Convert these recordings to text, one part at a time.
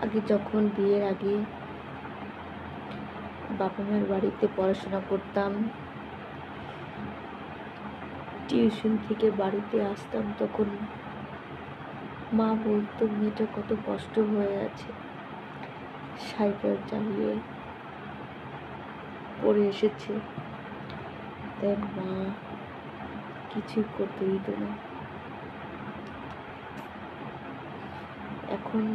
আগে যখন বিয়ের আগে বাবা মায়ের বাড়িতে পড়াশোনা করতাম, টিউশন থেকে বাড়িতে আসতাম, তখন মা বলতো মেয়েটা কত কষ্ট হয়ে আছে, সাইকেল চালিয়ে পড়ে এসেছে, তাই মা কিছুই করতে দিত না। এখন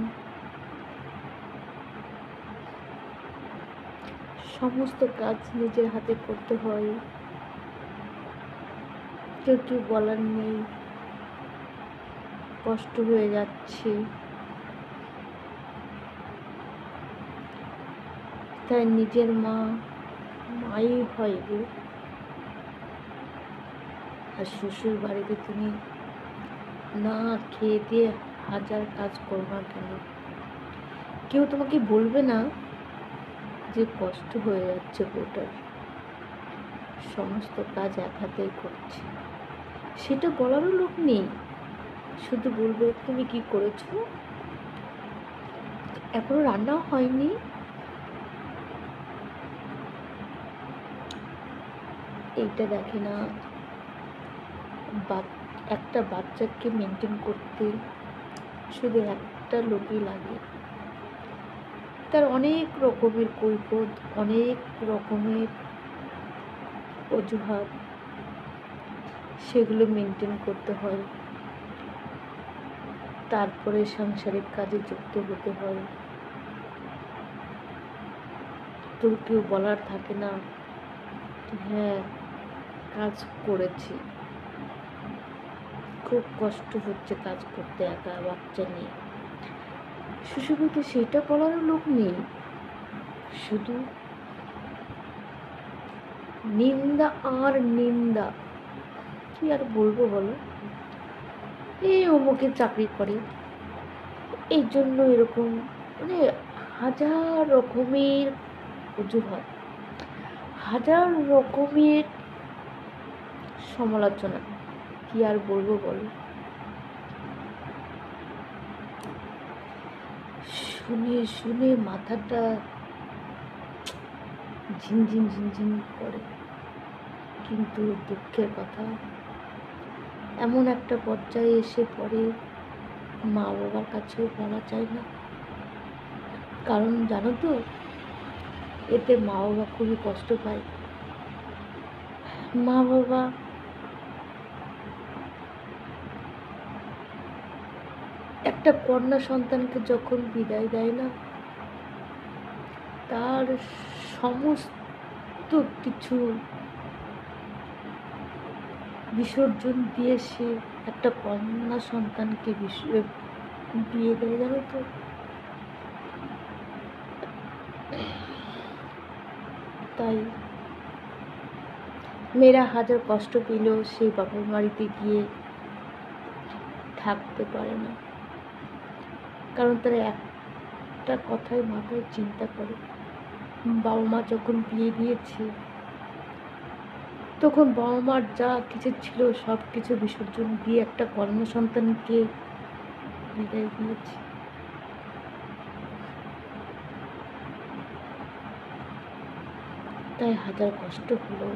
সমস্ত কাজ নিজের হাতে করতে হয়, কেউ কেউ বলার নেই, কষ্ট হয়ে যাচ্ছে, তাই নিজের মাই হয় গো। আর শ্বশুর বাড়িতে তুমি না খেয়ে দিয়ে হাজার কাজ করো না কেন, কেউ তোমাকে বলবে না যে কষ্ট হয়ে যাচ্ছে বউটার, সমস্ত কাজ এক হাতেই করছে, সেটা বলারও লোক নেই। শুধু বলবে তুমি কি করেছো, এখনো রান্নাও হয়নি। এইটা দেখে না একটা বাচ্চাকে মেনটেন করতে শুধু একটা লোকই লাগে, তার অনেক রকমের কৈফিয়ত, অনেক রকমের অজুহাত, সেগুলো মেনটেন করতে হয়, তারপরে সাংসারিক কাজে যুক্ত হতে হয়। তোর কেউ বলার থাকে না হ্যাঁ কাজ করেছি, খুব কষ্ট হচ্ছে কাজ করতে একা বাচ্চা নিয়ে, শ্বশুরবাড়িতে সেটা বলারও লোক নেই, শুধু নিন্দা আর নিন্দা। কি আর বলবো বলো, এই অমুকে চাকরি করে, এই জন্য এরকম, মানে হাজার রকমের অজুহাত, হাজার রকমের সমালোচনা। কি আর বলবো বলো, শুনে শুনে মাথাটা ঝিনঝিন ঝিনঝিন করে। কিন্তু দুঃখের কথা, এমন একটা পর্যায়ে এসে পড়ে মা বাবার কাছেও বলা যায় না, কারণ জানো তো এতে মা বাবা খুবই কষ্ট পায়। মা বাবা একটা কন্যা সন্তানকে যখন বিদায় দেয় না, তার সমস্ত কিছু বিসর্জন দিয়ে সে একটা কন্যা সন্তানকে বিয়ে দেয়, জানো তো। তাই মেয়েরা হাজার কষ্ট পেলেও সেই বাবার বাড়িতে গিয়ে থাকতে পারে না, কারণ তারা একটা কথাই মাথায় চিন্তা করে, বাবা মা যখন বিয়ে দিয়েছে তখন বাবা মার যা কিছু ছিল সব কিছু বিসর্জন দিয়ে একটা কন্যা সন্তানকে বিদায় দিয়েছে। তাই হাজার কষ্ট হলেও